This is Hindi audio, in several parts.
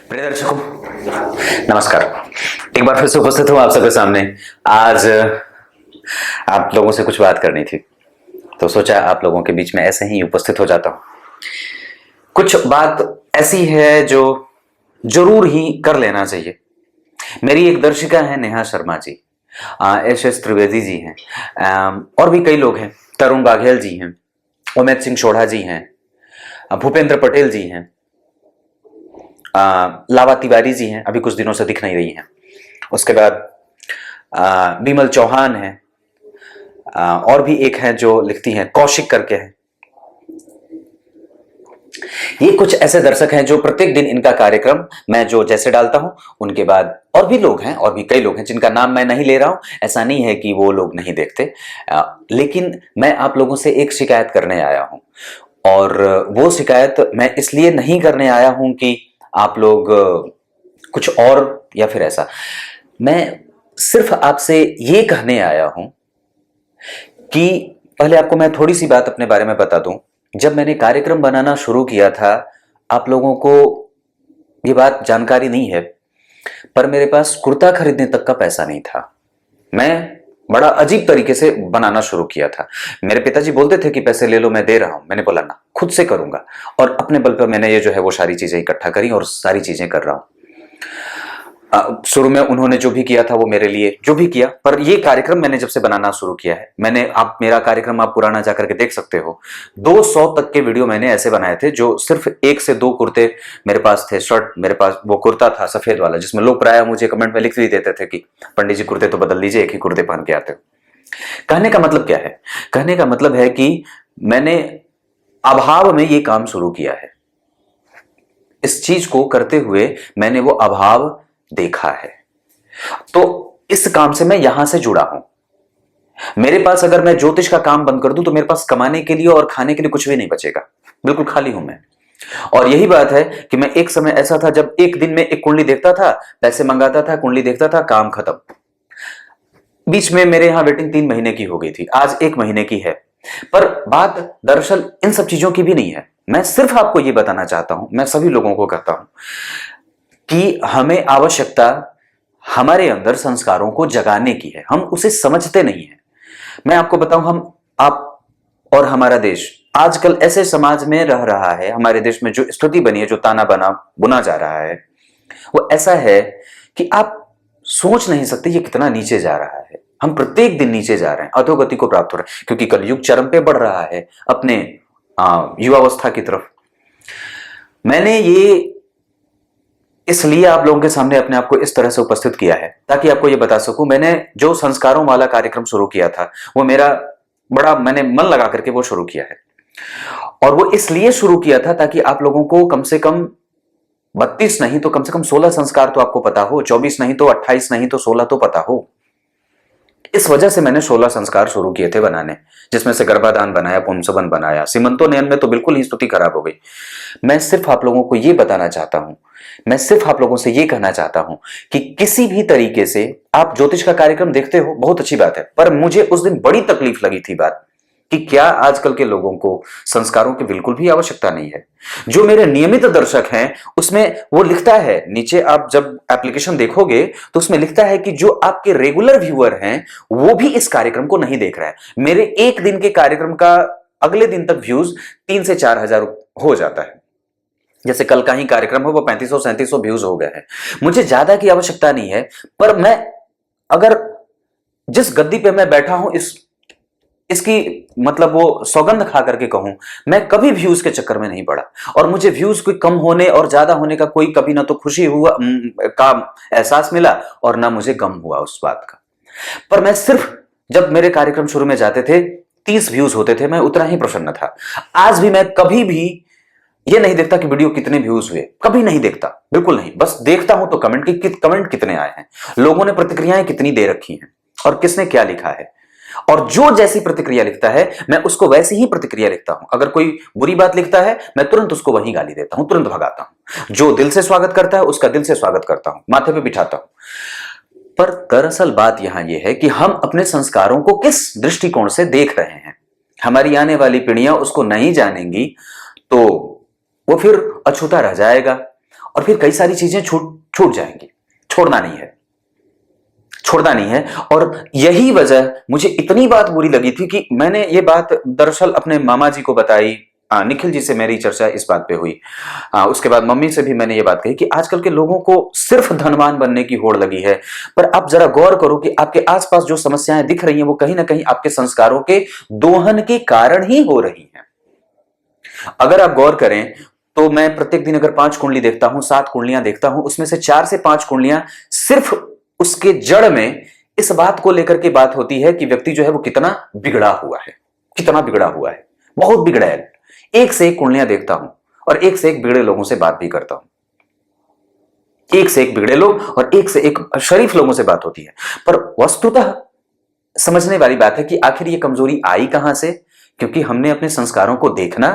प्रिय दर्शकों, नमस्कार। एक बार फिर से उपस्थित हूं आप सबके सामने। आज आप लोगों से कुछ बात करनी थी, तो सोचा आप लोगों के बीच में ऐसे ही उपस्थित हो जाता हूं। कुछ बात ऐसी है जो जरूर ही कर लेना चाहिए। मेरी एक दर्शिका है नेहा शर्मा जी, एस त्रिवेदी जी हैं, और भी कई लोग हैं, तरुण बाघेल जी हैं, उमेश सिंह सोढ़ा जी हैं, भूपेंद्र पटेल जी हैं, लावा तिवारी जी हैं, अभी कुछ दिनों से दिख नहीं रही हैं। उसके बाद विमल चौहान हैं, और भी एक हैं जो लिखती हैं, कौशिक करके हैं। ये कुछ ऐसे दर्शक हैं जो प्रत्येक दिन इनका कार्यक्रम मैं जो जैसे डालता हूं, उनके बाद और भी लोग हैं, और भी कई लोग हैं जिनका नाम मैं नहीं ले रहा हूं। ऐसा नहीं है कि वो लोग नहीं देखते, लेकिन मैं आप लोगों से एक शिकायत करने आया हूं। और वो शिकायत मैं इसलिए नहीं करने आया हूं कि आप लोग कुछ और या फिर ऐसा, मैं सिर्फ आपसे ये कहने आया हूं कि पहले आपको मैं थोड़ी सी बात अपने बारे में बता दूं। जब मैंने कार्यक्रम बनाना शुरू किया था, आप लोगों को ये बात जानकारी नहीं है, पर मेरे पास कुर्ता खरीदने तक का पैसा नहीं था। मैं बड़ा अजीब तरीके से बनाना शुरू किया था। मेरे पिताजी बोलते थे कि पैसे ले लो, मैं दे रहा हूं। मैंने बोला ना, खुद से करूंगा, और अपने बल पर मैंने ये जो है वो सारी चीजें इकट्ठा करी और सारी चीजें कर रहा हूं। शुरू में उन्होंने जो भी किया था वो मेरे लिए जो भी किया, पर ये कार्यक्रम मैंने जब से बनाना शुरू किया है, मैंने, आप मेरा कार्यक्रम आप पुराना जाकर के देख सकते हो, 200 तक के वीडियो मैंने ऐसे बनाए थे जो सिर्फ 1 से 2 कुर्ते मेरे पास थे। शर्ट मेरे पास वो कुर्ता था सफेद वाला, जिसमें लोग प्राय मुझे कमेंट में लिख भी देते थे कि पंडित जी कुर्ते तो बदल लीजिए, एक ही कुर्ते पहन के आते हो। कहने का मतलब क्या है? कहने का मतलब है कि मैंने अभाव में ये काम शुरू किया है। इस चीज को करते हुए मैंने वो अभाव देखा है, तो इस काम से मैं यहां से जुड़ा हूं। मेरे पास अगर मैं ज्योतिष का काम बंद कर दूं तो मेरे पास कमाने के लिए और खाने के लिए कुछ भी नहीं बचेगा। बिल्कुल खाली हूं मैं। और यही बात है कि मैं, एक समय ऐसा था जब एक दिन में एक कुंडली देखता था, पैसे मंगाता था, कुंडली देखता था, काम खत्म। बीच में मेरे यहां वेटिंग 3 महीने की हो गई थी, आज 1 महीने की है। पर बात दरअसल इन सब चीजों की भी नहीं है। मैं सिर्फ आपको यह बताना चाहता हूं, मैं सभी लोगों को कहता हूं कि हमें आवश्यकता हमारे अंदर संस्कारों को जगाने की है। हम उसे समझते नहीं है। मैं आपको बताऊं, हम, आप और हमारा देश आजकल ऐसे समाज में रह रहा है। हमारे देश में जो स्थिति बनी है, जो ताना बना बुना जा रहा है, वो ऐसा है कि आप सोच नहीं सकते ये कितना नीचे जा रहा है। हम प्रत्येक दिन नीचे जा रहे हैं, अधोगति को प्राप्त हो रहे हैं, क्योंकि कलयुग चरम पे बढ़ रहा है अपने युवावस्था की तरफ। मैंने ये इसलिए आप लोगों के सामने अपने आप को इस तरह से उपस्थित किया है ताकि आपको ये बता सकूं, मैंने जो संस्कारों वाला कार्यक्रम शुरू किया था वो मेरा बड़ा, मैंने मन लगा करके वो शुरू किया है। और वो इसलिए शुरू किया था ताकि आप लोगों को कम से कम 32 नहीं तो कम से कम 16 संस्कार तो आपको पता हो, 24 नहीं तो 28 नहीं तो 16 तो पता हो। इस वजह से मैंने 16 संस्कार शुरू किए थे बनाने, जिसमें से गर्भाधान बनाया, पुंसवन बनाया, सीमंतोन्नयन में तो बिल्कुल ही स्थिति खराब हो गई। मैं सिर्फ आप लोगों को यह बताना चाहता हूं, मैं सिर्फ आप लोगों से यह कहना चाहता हूं कि किसी भी तरीके से आप ज्योतिष का कार्यक्रम देखते हो, बहुत अच्छी बात है, पर मुझे उस दिन बड़ी तकलीफ लगी थी बात कि क्या आजकल के लोगों को संस्कारों की बिल्कुल भी आवश्यकता नहीं है। जो मेरे नियमित दर्शक हैं उसमें वो लिखता है नीचे, आप जब एप्लीकेशन देखोगे तो उसमें लिखता है कि जो आपके रेगुलर व्यूअर हैं वो भी इस कार्यक्रम को नहीं देख रहे हैं। मेरे एक दिन के कार्यक्रम का अगले दिन तक व्यूज 3 से 4 हजार हो जाता है। जैसे कल का ही कार्यक्रम हो, वो 3500-3700 व्यूज हो गए हैं। मुझे ज्यादा की आवश्यकता नहीं है, पर मैं अगर जिस गद्दी पे मैं बैठा हूं, इसकी मतलब वो सौगंध खा करके कहूं, मैं कभी व्यूज के चक्कर में नहीं पड़ा। और मुझे व्यूज कोई कम होने और ज्यादा होने का कोई कभी ना तो खुशी हुआ का एहसास मिला, और ना मुझे गम हुआ उस बात का। पर मैं सिर्फ, जब मेरे कार्यक्रम शुरू में जाते थे 30 व्यूज होते थे, मैं उतना ही प्रसन्न था। आज भी मैं कभी भी ये नहीं देखता कि वीडियो कितने व्यूज हुए, कभी नहीं देखता, बिल्कुल नहीं। बस देखता हूं तो कमेंट कमेंट कितने आए हैं, लोगों ने प्रतिक्रियाएं कितनी दे रखी हैं, और किसने क्या लिखा है। और जो जैसी प्रतिक्रिया लिखता है मैं उसको वैसी ही प्रतिक्रिया लिखता हूं। अगर कोई बुरी बात लिखता है मैं तुरंत उसको वही गाली देता हूं, तुरंत भगाता हूं। जो दिल से स्वागत करता है उसका दिल से स्वागत करता हूं, माथे पे बिठाता हूं। पर दरअसल बात यहां यह है कि हम अपने संस्कारों को किस दृष्टिकोण से देख रहे हैं। हमारी आने वाली पीढ़ियां उसको नहीं जानेंगी तो वो फिर अछूता रह जाएगा। और फिर कई सारी चीजें छूट जाएंगी। छोड़ना नहीं है, छोड़ना नहीं है। और यही वजह मुझे इतनी बात बुरी लगी थी कि मैंने ये बात दरअसल अपने मामा जी को बताई। निखिल जी से मेरी चर्चा इस बात पे हुई। उसके बाद मम्मी से भी मैंने ये बात कही कि आजकल के लोगों को सिर्फ धनवान बनने की होड़ लगी है, पर आप जरा गौर करो कि आपके आसपास जो समस्याएं दिख रही हैं वो कहीं ना कहीं आपके संस्कारों के दोहन के कारण ही हो रही हैं। अगर आप गौर करें तो मैं प्रत्येक दिन अगर 5 कुंडली देखता हूं, 7 कुंडलियां देखता हूं, उसमें से 4 से 5 कुंडलियां सिर्फ उसके जड़ में इस बात को लेकर के बात होती है कि व्यक्ति जो है वो कितना बिगड़ा हुआ है, कितना बिगड़ा हुआ है, बहुत बिगड़ा है। एक से एक कुंडलियां देखता हूं और एक से एक बिगड़े लोगों से बात भी करता हूं। एक से एक बिगड़े लोग और एक से एक शरीफ लोगों से बात होती है। पर वस्तुतः समझने वाली बात है कि आखिर ये कमजोरी आई कहां से? क्योंकि हमने अपने संस्कारों को देखना,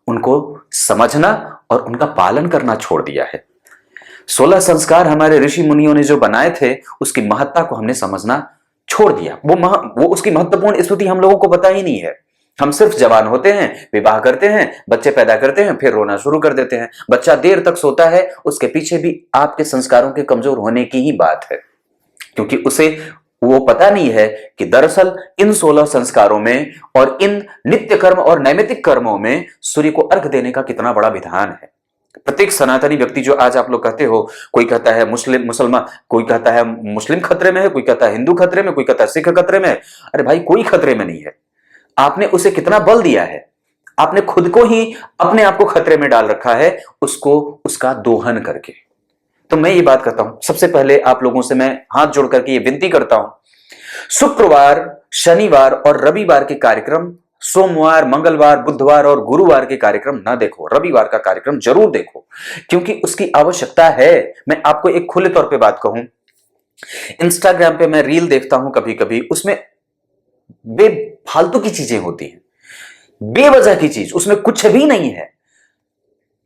उनको समझना और उनका पालन करना छोड़ दिया है। 16 संस्कार हमारे ऋषि मुनियों ने जो बनाए थे, उसकी महत्ता को हमने समझना छोड़ दिया। वो उसकी महत्वपूर्ण स्थिति हम लोगों को पता ही नहीं है। हम सिर्फ जवान होते हैं, विवाह करते हैं, बच्चे पैदा करते हैं, फिर रोना शुरू कर देते हैं। बच्चा देर तक सोता है, उसके पीछे भी आपके संस्कारों के कमजोर होने की ही बात है, क्योंकि उसे वो पता नहीं है कि दरअसल इन 16 संस्कारों में और इन नित्य कर्म और नैमित्तिक कर्मों में सूर्य को अर्घ देने का कितना बड़ा विधान है। प्रत्येक सनातनी व्यक्ति जो आज आप लोग कहते हो, कोई कहता है मुसलमान, कोई कहता है मुस्लिम खतरे में है, कोई कहता है हिंदू खतरे में, कोई कहता है सिख खतरे में। अरे भाई, कोई खतरे में नहीं है। आपने उसे कितना बल दिया है, आपने खुद को ही अपने आप को खतरे में डाल रखा है, उसको उसका दोहन करके। तो मैं ये बात करता हूं, सबसे पहले आप लोगों से मैं हाथ जोड़ करके ये विनती करता हूं, शुक्रवार, शनिवार और रविवार के कार्यक्रम, सोमवार, मंगलवार, बुधवार और गुरुवार के कार्यक्रम ना देखो, रविवार का कार्यक्रम जरूर देखो, क्योंकि उसकी आवश्यकता है। मैं आपको एक खुले तौर पे बात कहूं, इंस्टाग्राम पे मैं रील देखता हूं कभी कभी, उसमें बेफालतू की चीजें होती हैं, बेवजह की चीज, उसमें कुछ भी नहीं है,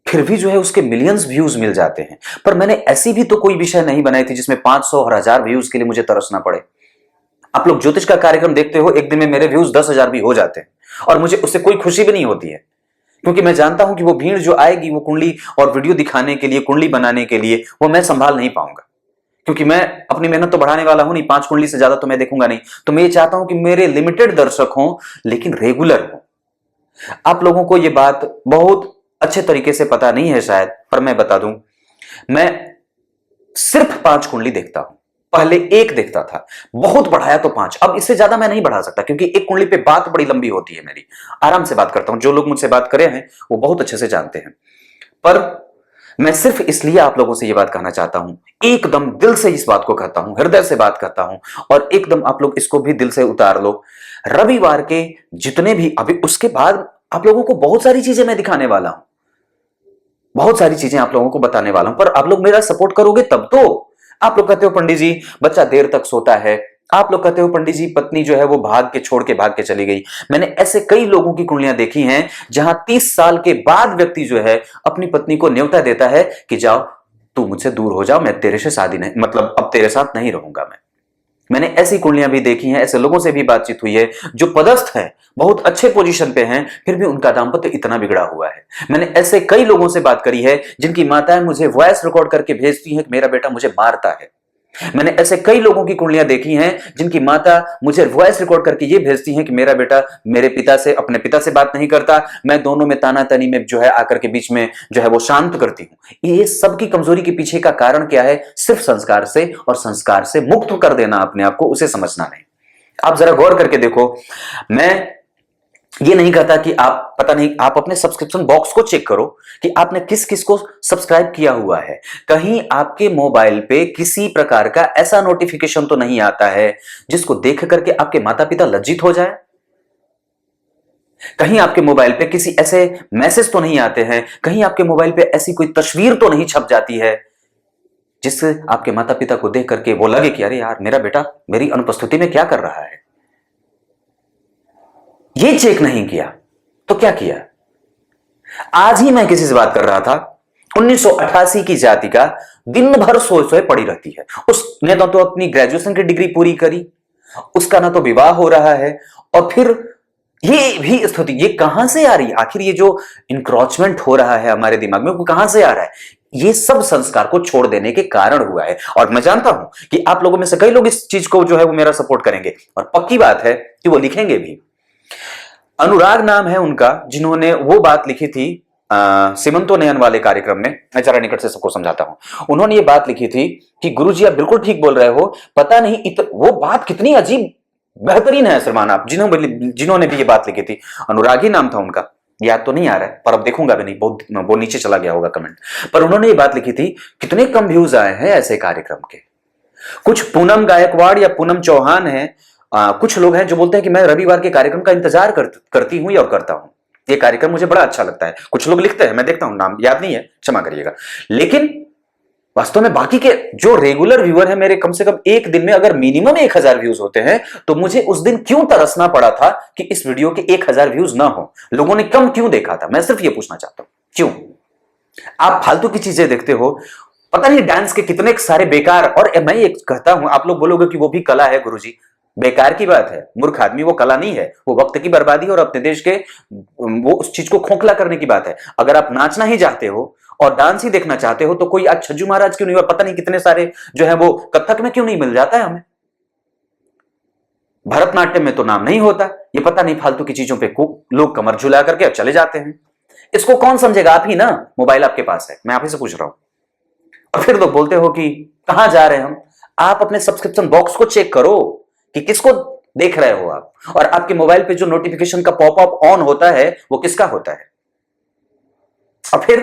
फिर भी जो है उसके मिलियंस व्यूज मिल जाते हैं। पर मैंने ऐसी भी तो कोई विषय नहीं बनाई थी जिसमें 500 और 1000 व्यूज के लिए मुझे तरसना पड़े। आप लोग ज्योतिष का कार्यक्रम देखते हो, एक दिन में मेरे व्यूज 10,000 भी हो जाते हैं और मुझे उससे कोई खुशी भी नहीं होती है, क्योंकि मैं जानता हूं कि वो भीड़ जो आएगी वो कुंडली और वीडियो दिखाने के लिए, कुंडली बनाने के लिए, वो मैं संभाल नहीं पाऊंगा, क्योंकि मैं अपनी मेहनत तो बढ़ाने वाला हूं नहीं। 5 कुंडली से ज्यादा तो मैं देखूंगा नहीं। तो मैं ये चाहता हूं कि मेरे लिमिटेड दर्शक हों लेकिन रेगुलर हों। आप लोगों को ये बात बहुत अच्छे तरीके से पता नहीं है शायद, पर मैं बता दूं, मैं सिर्फ 5 कुंडली देखता हूं। पहले 1 देखता था, बहुत बढ़ाया तो 5, अब इससे ज्यादा मैं नहीं बढ़ा सकता, क्योंकि एक कुंडली पे बात बड़ी लंबी होती है मेरी। आराम से बात करता हूं, जो लोग मुझसे बात करे हैं वो बहुत अच्छे से जानते हैं। पर मैं सिर्फ इसलिए आप लोगों से यह बात कहना चाहता हूं, एकदम दिल से इस बात को कहता हूं, हृदय से बात करता हूं, और एकदम आप लोग इसको भी दिल से उतार लो। रविवार के जितने भी, अभी उसके बाद आप लोगों को बहुत सारी चीजें मैं दिखाने वाला हूं, बहुत सारी चीजें आप लोगों को बताने वाला हूं, पर आप लोग मेरा सपोर्ट करोगे तब तो। आप लोग कहते हो पंडित जी बच्चा देर तक सोता है, आप लोग कहते हो पंडित जी पत्नी जो है वो भाग के चली गई। मैंने ऐसे कई लोगों की कुंडलियां देखी हैं जहां 30 साल के बाद व्यक्ति जो है अपनी पत्नी को न्योता देता है कि जाओ तू मुझसे दूर हो जाओ, मैं तेरे से शादी नहीं, मतलब अब तेरे साथ नहीं रहूंगा मैं। मैंने ऐसी कुंडलियां भी देखी हैं, ऐसे लोगों से भी बातचीत हुई है जो पदस्थ हैं, बहुत अच्छे पोजीशन पे हैं, फिर भी उनका दाम्पत्य इतना बिगड़ा हुआ है। मैंने ऐसे कई लोगों से बात करी है जिनकी माताएं मुझे वॉइस रिकॉर्ड करके भेजती हैं कि मेरा बेटा मुझे मारता है। मैंने ऐसे कई लोगों की कुंडलियां देखी हैं जिनकी माता मुझे वॉइस रिकॉर्ड करके ये भेजती हैं कि मेरा बेटा मेरे पिता से, अपने पिता से बात नहीं करता, मैं दोनों में तानातनी में जो है आकर के बीच में जो है वो शांत करती हूं। ये सब की कमजोरी के पीछे का कारण क्या है? सिर्फ संस्कार से, और संस्कार से मुक्त कर देना अपने आप को, उसे समझना नहीं। आप जरा गौर करके देखो, मैं ये नहीं कहता कि आप, पता नहीं, आप अपने सब्सक्रिप्शन बॉक्स को चेक करो कि आपने किस किस को सब्सक्राइब किया हुआ है। कहीं आपके मोबाइल पे किसी प्रकार का ऐसा नोटिफिकेशन तो नहीं आता है जिसको देख करके आपके माता पिता लज्जित हो जाए? कहीं आपके मोबाइल पे किसी ऐसे मैसेज तो नहीं आते हैं, कहीं आपके मोबाइल पे ऐसी कोई तस्वीर तो नहीं छप जाती है जिससे आपके माता पिता को देख करके वो लगे कि अरे यार मेरा बेटा मेरी अनुपस्थिति में क्या कर रहा है? ये चेक नहीं किया तो क्या किया? आज ही मैं किसी से बात कर रहा था, 1988 की जाति का, दिन भर सोए सोए पड़ी रहती है। उसने तो अपनी ग्रेजुएशन की डिग्री पूरी करी, उसका ना तो विवाह हो रहा है, और फिर ये भी स्थिति, ये कहां से आ रही है? आखिर ये जो इंक्रोचमेंट हो रहा है हमारे दिमाग में, वो कहां से आ रहा है? ये सब संस्कार को छोड़ देने के कारण हुआ है। और मैं जानता हूं कि आप लोगों में से कई लोग इस चीज को जो है वो मेरा सपोर्ट करेंगे, और पक्की बात है कि वो लिखेंगे भी। अनुराग नाम है उनका, जिन्होंने वो बात लिखी थी सीमंतो नयन वाले कार्यक्रम में। मैं जरा निकट से सबको समझाता हूं। उन्होंने ये बात लिखी थी कि गुरुजी आप बिल्कुल ठीक बोल रहे हो, पता नहीं वो बात कितनी अजीब बेहतरीन है श्रीमान आप, जिन्होंने भी ये बात लिखी थी। अनुराग ही नाम था उनका, याद तो नहीं आ रहा है, पर अब देखूंगा भी नहीं, बहुत वो नीचे चला गया होगा कमेंट। पर उन्होंने ये बात लिखी थी, कितने कम व्यूज आए हैं ऐसे कार्यक्रम के। कुछ पूनम गायकवाड़ या पूनम चौहान है, कुछ लोग हैं जो बोलते हैं कि मैं रविवार के कार्यक्रम का इंतजार करती हूं और करता हूं, ये कार्यक्रम मुझे बड़ा अच्छा लगता है। कुछ लोग लिखते हैं, मैं देखता हूं, नाम याद नहीं है, क्षमा करिएगा। लेकिन वास्तव में बाकी के जो रेगुलर व्यूअर है मेरे, कम से कम एक दिन में अगर मिनिमम 1000 व्यूज होते हैं, तो मुझे उस दिन क्यों तरसना पड़ा था कि इस वीडियो के 1000 व्यूज ना हो? लोगों ने कम क्यों देखा था? मैं सिर्फ ये पूछना चाहता हूं, क्यों? आप फालतू की चीजें देखते हो, पता नहीं डांस के कितने सारे बेकार। और मैं ये कहता हूं, आप लोग बोलोगे कि वो भी कला है गुरुजी, बेकार की बात है, मूर्ख आदमी, वो कला नहीं है, वो वक्त की बर्बादी और अपने देश के वो उस चीज को खोखला करने की बात है। अगर आप नाचना ही चाहते हो और डांस ही देखना चाहते हो, तो कोई आज छज्जू महाराज क्यों नहीं हुआ? पता नहीं कितने सारे जो है वो कथक में क्यों नहीं मिल जाता है हमें? भरतनाट्यम में तो नाम नहीं होता। ये पता नहीं फालतू की चीजों पे लोग कमर झुला करके चले जाते हैं। इसको कौन समझेगा? आप ही ना, मोबाइल आपके पास है, मैं आप ही से पूछ रहा हूं। और फिर लोग बोलते हो कि कहां जा रहे हैं हम। आप अपने सब्सक्रिप्शन बॉक्स को चेक करो कि किसको देख रहे हो आप, और आपके मोबाइल पे जो नोटिफिकेशन का पॉपअप ऑन होता है वो किसका होता है। और फिर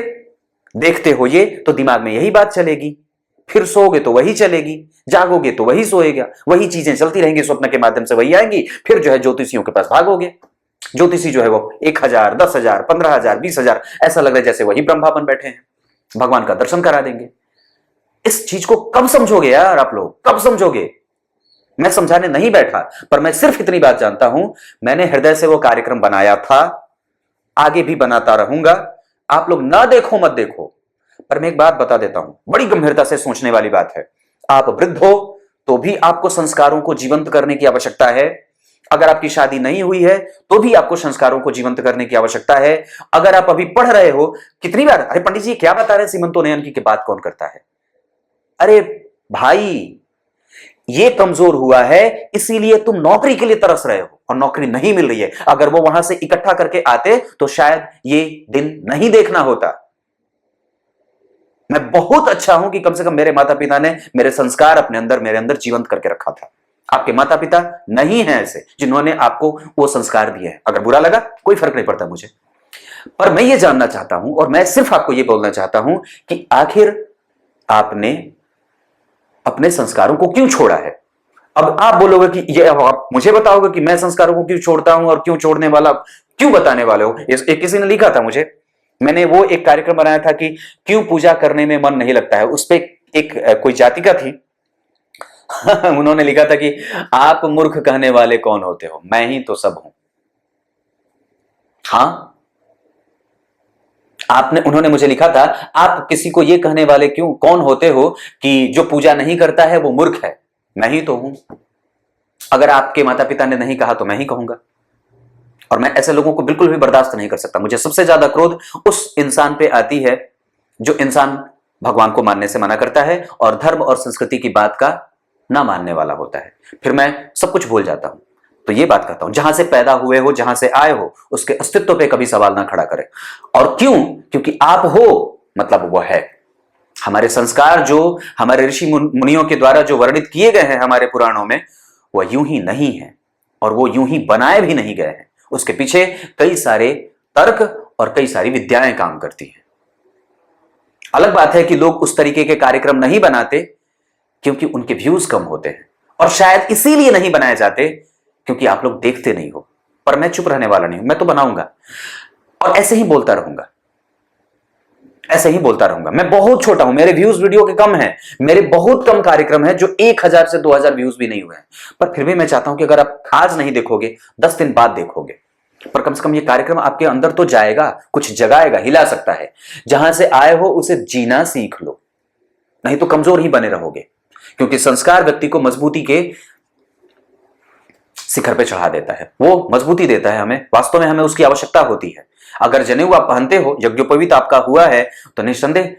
देखते हो ये, तो दिमाग में यही बात चलेगी, फिर सोओगे तो वही चलेगी, जागोगे तो वही सोएगा, वही चीजें चलती रहेंगी, स्वप्न के माध्यम से वही आएंगी। फिर जो है ज्योतिषियों के पास भागोगे, ज्योतिषी जो है वो 1000, 10,000, 15,000, 20,000, ऐसा लग रहा है जैसे वही ब्रह्मा बन बैठे हैं, भगवान का दर्शन करा देंगे। इस चीज को कब समझोगे यार आप लोग, कब समझोगे? मैं समझाने नहीं बैठा, पर मैं सिर्फ इतनी बात जानता हूं, मैंने हृदय से वो कार्यक्रम बनाया था, आगे भी बनाता रहूंगा। आप लोग ना देखो मत देखो, पर मैं एक बात बता देता हूं, बड़ी गंभीरता से सोचने वाली बात है। आप वृद्ध हो तो भी आपको संस्कारों को जीवंत करने की आवश्यकता है। अगर आपकी शादी नहीं हुई है तो भी आपको संस्कारों को जीवंत करने की आवश्यकता है। अगर आप अभी पढ़ रहे हो, कितनी बार, अरे पंडित जी क्या बता रहे हैं, सीमंतो नयन की बात कौन करता है? अरे भाई, ये कमजोर हुआ है इसीलिए तुम नौकरी के लिए तरस रहे हो और नौकरी नहीं मिल रही है। अगर वो वहां से इकट्ठा करके आते तो शायद ये दिन नहीं देखना होता। मैं बहुत अच्छा हूं कि कम से कम मेरे माता पिता ने मेरे संस्कार अपने अंदर, मेरे अंदर जीवंत करके रखा था। आपके माता पिता नहीं है ऐसे जिन्होंने आपको वो संस्कार दिए हैं। अगर बुरा लगा कोई फर्क नहीं पड़ता मुझे, पर मैं ये जानना चाहता हूं और मैं सिर्फ आपको ये बोलना चाहता हूं कि आखिर आपने अपने संस्कारों को क्यों छोड़ा है? अब आप बोलोगे कि ये, आप मुझे बताओगे कि मैं संस्कारों को क्यों छोड़ता हूं और क्यों छोड़ने वाला, क्यों बताने वाले हो? एक किसी ने लिखा था मुझे, मैंने वो एक कार्यक्रम बनाया था कि क्यों पूजा करने में मन नहीं लगता है, उस पे एक कोई जातिका थी उन्होंने लिखा था कि आप मूर्ख कहने वाले कौन होते हो, मैं ही तो सब हूं। हां, उन्होंने मुझे लिखा था, आप किसी को यह कहने वाले क्यों, कौन होते हो कि जो पूजा नहीं करता है वो मूर्ख है, मैं ही तो हूं। अगर आपके माता पिता ने नहीं कहा तो मैं ही कहूंगा, और मैं ऐसे लोगों को बिल्कुल भी बर्दाश्त नहीं कर सकता। मुझे सबसे ज्यादा क्रोध उस इंसान पे आती है जो इंसान भगवान को मानने से मना करता है और धर्म और संस्कृति की बात का ना मानने वाला होता है। फिर मैं सब कुछ भूल जाता हूं। तो ये बात कहता हूं, जहां से पैदा हुए हो, जहां से आए हो, उसके अस्तित्व पे कभी सवाल ना खड़ा करें। और क्यों? क्योंकि आप हो मतलब वो है। हमारे संस्कार जो हमारे ऋषि मुनियों के द्वारा जो वर्णित किए गए हैं हमारे पुराणों में, वो यूं ही नहीं है और वो यूं ही बनाए भी नहीं गए हैं। उसके पीछे कई सारे तर्क और कई सारी विद्याएं काम करती हैं। अलग बात है कि लोग उस तरीके के कार्यक्रम नहीं बनाते क्योंकि उनके व्यूज कम होते हैं, और शायद इसीलिए नहीं बनाए जाते क्योंकि आप लोग देखते नहीं हो। पर मैं चुप रहने वाला नहीं हूं, मैं तो बनाऊंगा और ऐसे ही बोलता रहूंगा, ऐसे ही बोलता रहूंगा। मैं बहुत छोटा हूं, मेरे व्यूज वीडियो के कम हैं, मेरे बहुत कम कार्यक्रम हैं जो 1000 से 2000 व्यूज भी नहीं हुए हैं। पर फिर भी मैं चाहता हूं कि अगर आप आज नहीं देखोगे, 10 दिन बाद देखोगे, पर कम से कम ये कार्यक्रम आपके अंदर तो जाएगा, कुछ जगाएगा, हिला सकता है। जहां से आए हो उसे जीना सीख लो, नहीं तो कमजोर ही बने रहोगे। क्योंकि संस्कार व्यक्ति को मजबूती के शिखर पे चढ़ा देता है, वो मजबूती देता है हमें, वास्तव में हमें उसकी आवश्यकता होती है। अगर जनेऊ आप पहनते हो, यज्ञोपवीत आपका हुआ है, तो निस्संदेह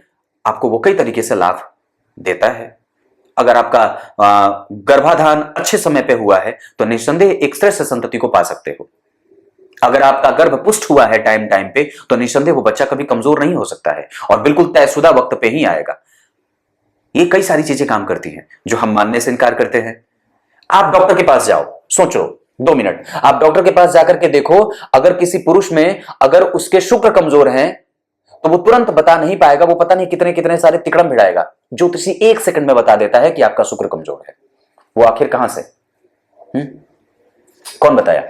आपको वो कई तरीके से लाभ देता है। अगर आपका गर्भाधान अच्छे समय पे हुआ है तो निस्संदेह एक श्रेष्ठ संतति को पा सकते हो। अगर आपका गर्भ पुष्ट हुआ है टाइम टाइम पे तो निस्संदेह वो बच्चा कभी कमजोर नहीं हो सकता है और बिल्कुल तयशुदा वक्त पे ही आएगा। ये कई सारी चीजें काम करती हैं जो हम मानने से इनकार करते हैं। आप डॉक्टर के पास जाओ, सोचो 2 मिनट, आप डॉक्टर के पास जाकर के देखो, अगर किसी पुरुष में अगर उसके शुक्र कमजोर हैं तो वो तुरंत बता नहीं पाएगा, वो पता नहीं कितने कितने सारे तिकड़म भिड़ाएगा। ज्योतिषी 1 सेकंड में बता देता है कि आपका शुक्र कमजोर है। वो आखिर कहां से? कौन बताया?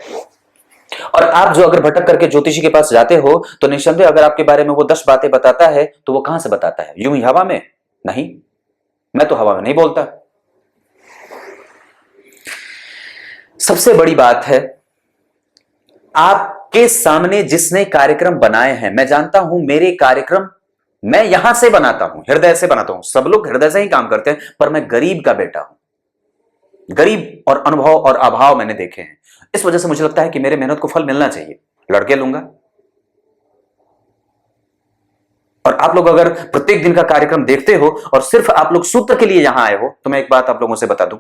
और आप जो अगर भटक करके ज्योतिषी के पास जाते हो तो निस्संदेह अगर आपके बारे में वो 10 बातें बताता है तो वो कहां से बताता है? यूं ही हवा में? नहीं, मैं तो हवा में नहीं बोलता। सबसे बड़ी बात है, आपके सामने जिसने कार्यक्रम बनाए हैं, मैं जानता हूं मेरे कार्यक्रम मैं यहां से बनाता हूं, हृदय से बनाता हूं। सब लोग हृदय से ही काम करते हैं, पर मैं गरीब का बेटा हूं। गरीब और अनुभव और अभाव मैंने देखे हैं, इस वजह से मुझे लगता है कि मेरे मेहनत को फल मिलना चाहिए। लड़के लूंगा। और आप लोग अगर प्रत्येक दिन का कार्यक्रम देखते हो और सिर्फ आप लोग सूत्र के लिए यहां आए हो तो मैं एक बात आप लोगों से बता दूं,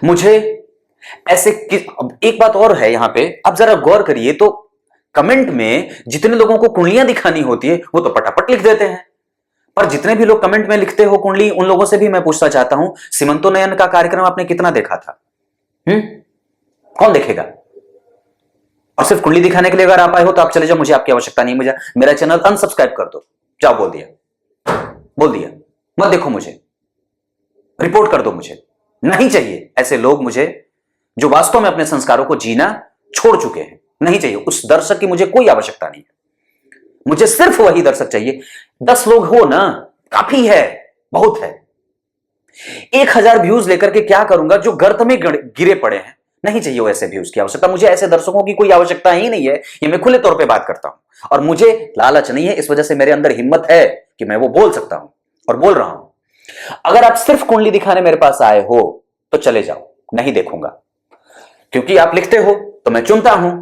मुझे ऐसे एक बात और है यहां पे, आप जरा गौर करिए तो कमेंट में जितने लोगों को कुंडलियां दिखानी होती है वो तो पटापट लिख देते हैं, पर जितने भी लोग कमेंट में लिखते हो कुंडली, उन लोगों से भी मैं पूछना चाहता हूं, सीमंतो नयन का कार्यक्रम आपने कितना देखा था? कौन देखेगा? और सिर्फ कुंडली दिखाने के लिए अगर आप आए हो तो आप चले जाओ, मुझे आपकी आवश्यकता नहीं, मुझे मेरा चैनल अनसब्सक्राइब कर दो। जाओ, बोल दिया, मत देखो मुझे, रिपोर्ट कर दो, मुझे नहीं चाहिए ऐसे लोग, मुझे जो वास्तव में अपने संस्कारों को जीना छोड़ चुके हैं, नहीं चाहिए। उस दर्शक की मुझे कोई आवश्यकता नहीं है, मुझे सिर्फ वही दर्शक चाहिए। 10 लोग हो ना, काफी है, बहुत है। 1000 व्यूज लेकर के क्या करूंगा जो गर्त में गिरे पड़े हैं? नहीं चाहिए वैसे व्यूज की आवश्यकता, मुझे ऐसे दर्शकों की कोई आवश्यकता ही नहीं है। ये मैं खुले तौर पे बात करता हूं और मुझे लालच नहीं है, इस वजह से मेरे अंदर हिम्मत है कि मैं वो बोल सकता हूं और बोल रहा हूं। अगर आप सिर्फ कुंडली दिखाने मेरे पास आए हो तो चले जाओ, नहीं देखूंगा, क्योंकि आप लिखते हो तो मैं चुनता हूं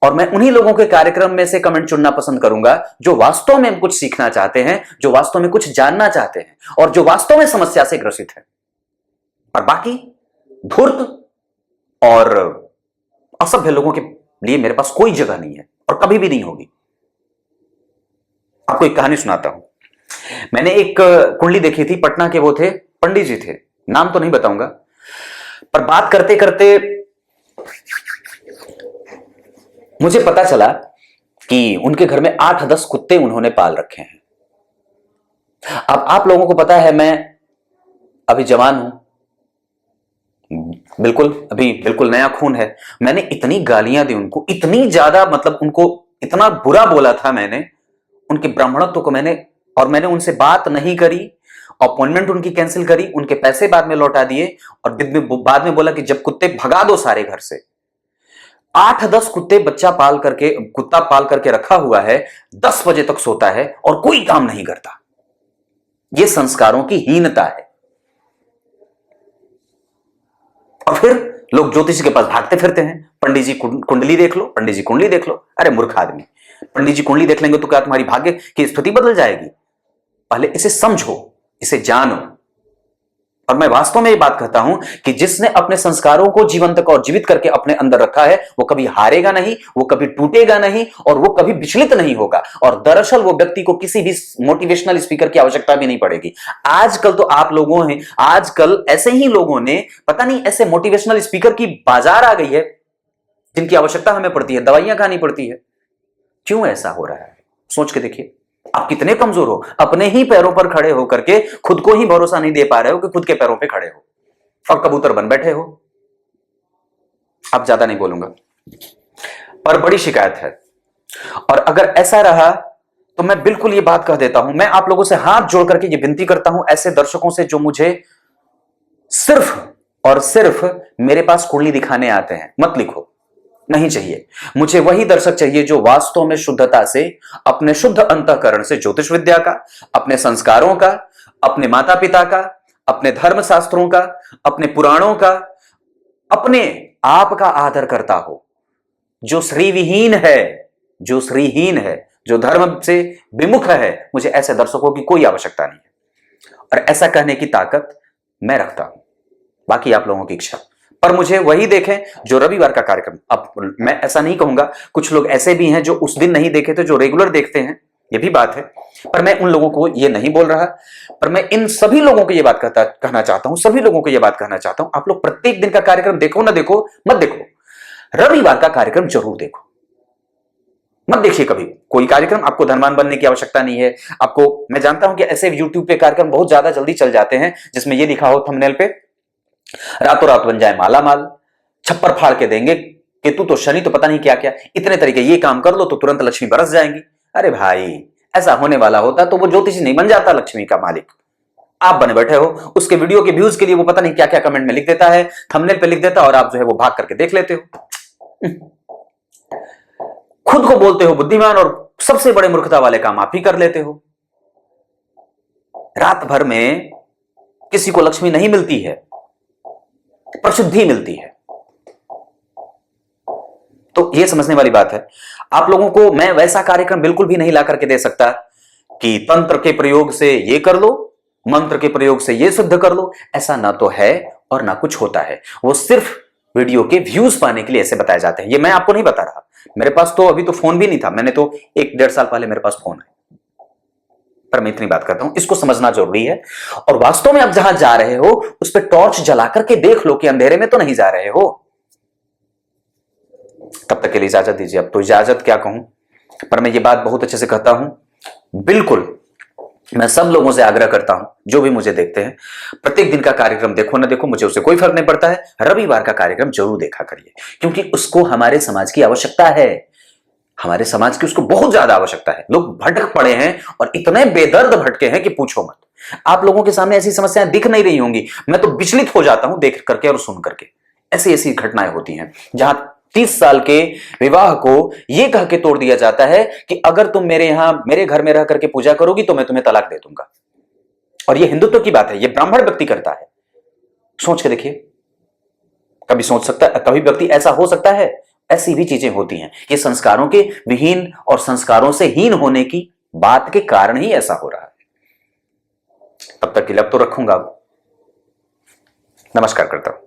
और मैं उन्हीं लोगों के कार्यक्रम में से कमेंट चुनना पसंद करूंगा जो वास्तव में कुछ सीखना चाहते हैं, जो वास्तव में कुछ जानना चाहते हैं और जो वास्तव में समस्या से ग्रसित है। और बाकी धूर्त और असभ्य लोगों के लिए मेरे पास कोई जगह नहीं है और कभी भी नहीं होगी। आपको एक कहानी सुनाता हूं। मैंने एक कुंडली देखी थी, पटना के वो थे, पंडित जी थे, नाम तो नहीं बताऊंगा, पर बात करते करते मुझे पता चला कि उनके घर में 8-10 कुत्ते उन्होंने पाल रखे हैं। अब आप लोगों को पता है मैं अभी जवान हूं, बिल्कुल नया खून है। मैंने इतनी गालियां दी उनको, इतनी ज्यादा, मतलब उनको इतना बुरा बोला था मैंने, उनके ब्राह्मणत्व को मैंने उनसे बात नहीं करी, अपॉइंटमेंट उनकी कैंसिल करी, उनके पैसे बाद में लौटा दिए और बाद में बोला कि जब कुत्ते भगा दो सारे घर से। 8-10 कुत्ता पाल करके रखा हुआ है, 10 बजे तक सोता है और कोई काम नहीं करता। यह संस्कारों की हीनता है। और फिर लोग ज्योतिषी के पास भागते फिरते हैं, पंडित जी कुंडली देख लो, पंडित जी कुंडली देख लो। अरे मूर्ख आदमी, पंडित जी कुंडली देख लेंगे तो क्या तुम्हारी भाग्य की स्थिति बदल जाएगी? पहले इसे समझो, इसे जानो। और मैं वास्तव में ये बात कहता हूं कि जिसने अपने संस्कारों को जीवंत और जीवित करके अपने अंदर रखा है वो कभी हारेगा नहीं, वो कभी टूटेगा नहीं और वो कभी विचलित नहीं होगा। और दरअसल वो व्यक्ति को किसी भी मोटिवेशनल स्पीकर की आवश्यकता भी नहीं पड़ेगी। आजकल तो आप लोगों हैं, आजकल ऐसे ही लोगों ने, पता नहीं ऐसे मोटिवेशनल स्पीकर की बाजार आ गई है जिनकी आवश्यकता हमें पड़ती है, दवाइयां खानी पड़ती है। क्यों ऐसा हो रहा है? सोच के देखिए, आप कितने कमजोर हो, अपने ही पैरों पर खड़े होकर के खुद को ही भरोसा नहीं दे पा रहे हो कि खुद के पैरों पे खड़े हो और कबूतर बन बैठे हो। अब ज्यादा नहीं बोलूंगा, पर बड़ी शिकायत है। और अगर ऐसा रहा तो मैं बिल्कुल ये बात कह देता हूं, मैं आप लोगों से हाथ जोड़ करके ये विनती करता हूं, ऐसे दर्शकों से जो मुझे सिर्फ और सिर्फ मेरे पास कुंडली दिखाने आते हैं, मत लिखो, नहीं चाहिए। मुझे वही दर्शक चाहिए जो वास्तव में शुद्धता से, अपने शुद्ध अंतःकरण से ज्योतिष विद्या का, अपने संस्कारों का, अपने माता पिता का, अपने धर्म शास्त्रों का, अपने पुराणों का, अपने आप का आदर करता हो। जो श्रीविहीन है, जो धर्म से विमुख है, मुझे ऐसे दर्शकों की कोई आवश्यकता नहीं है। और ऐसा कहने की ताकत मैं रखता हूं, बाकी आप लोगों की इच्छा। पर मुझे वही देखें जो रविवार का कार्यक्रम। अब मैं ऐसा नहीं कहूंगा, कुछ लोग ऐसे भी हैं जो उस दिन नहीं देखे थे, जो रेगुलर देखते हैं, ये भी बात है। पर मैं उन लोगों को ये नहीं बोल रहा, पर मैं इन सभी लोगों को ये बात कहना चाहता हूं, सभी लोगों को ये बात कहना चाहता हूं, आप लोग प्रत्येक दिन का कार्यक्रम देखो ना देखो, मत देखो, रविवार का कार्यक्रम जरूर देखो। मत देखिए कभी कोई कार्यक्रम, आपको धनवान बनने की आवश्यकता नहीं है। आपको, मैं जानता हूं कि ऐसे यूट्यूब पे कार्यक्रम बहुत ज्यादा जल्दी चल जाते हैं जिसमें ये लिखा हो थंबनेल पे, रातों रात बन जाए माला माल, छप्पर फाड़ के देंगे कि तू तो शनि तो पता नहीं क्या क्या, इतने तरीके, ये काम कर लो तो तुरंत लक्ष्मी बरस जाएंगी। अरे भाई, ऐसा होने वाला होता तो वो ज्योतिषी नहीं बन जाता लक्ष्मी का मालिक। आप बने बैठे हो उसके वीडियो के व्यूज के लिए, वो पता नहीं क्या क्या कमेंट में लिख देता है, थंबनेल पे लिख देता, और आप जो है वो भाग करके देख लेते हो। खुद को बोलते हो बुद्धिमान और सबसे बड़े मूर्खता वाले काम आप ही कर लेते हो। रात भर में किसी को लक्ष्मी नहीं मिलती है, प्रसिद्धि मिलती है। तो यह समझने वाली बात है। आप लोगों को मैं वैसा कार्यक्रम बिल्कुल भी नहीं ला करके दे सकता कि तंत्र के प्रयोग से ये कर लो, मंत्र के प्रयोग से ये सिद्ध कर लो। ऐसा ना तो है और ना कुछ होता है। वो सिर्फ वीडियो के व्यूज पाने के लिए ऐसे बताए जाते हैं। ये मैं आपको नहीं बता रहा, मेरे पास तो अभी तो फोन भी नहीं था, मैंने तो 1-1.5 साल पहले मेरे पास फोन है, पर मैं इतनी बात करता हूं, इसको समझना जरूरी है। और वास्तव में आप जहां जा रहे हो उस पर टॉर्च जला करके देख लो कि अंधेरे में तो नहीं जा रहे हो। तब तक के लिए इजाजत दीजिए। अब तो इजाजत क्या कहूं, पर मैं ये बात बहुत अच्छे से कहता हूं, बिल्कुल मैं सब लोगों से आग्रह करता हूं जो भी मुझे देखते हैं, प्रत्येक दिन का कार्यक्रम देखो ना देखो, मुझे उससे कोई फर्क नहीं पड़ता है, रविवार का कार्यक्रम जरूर देखा करिए, क्योंकि उसको हमारे समाज की आवश्यकता है। हमारे समाज की उसको बहुत ज्यादा आवश्यकता है। लोग भटक पड़े हैं और इतने बेदर्द भटके हैं कि पूछो मत। आप लोगों के सामने ऐसी समस्याएं दिख नहीं रही होंगी, मैं तो विचलित हो जाता हूं देख करके और सुन करके। ऐसी ऐसी घटनाएं होती हैं जहां 30 साल के विवाह को यह कह के तोड़ दिया जाता है कि अगर तुम मेरे यहां मेरे घर में रह करके पूजा करोगी तो मैं तुम्हें तलाक दे दूंगा। और यह हिंदुत्व की बात है, यह ब्राह्मण व्यक्ति करता है। सोच के देखिए, कभी सोच सकता है, कभी व्यक्ति ऐसा हो सकता है? ऐसी भी चीजें होती हैं। ये संस्कारों के विहीन और संस्कारों से हीन होने की बात के कारण ही ऐसा हो रहा है। तब तक के लिए अब तो रखूंगा। नमस्कार करता हूं।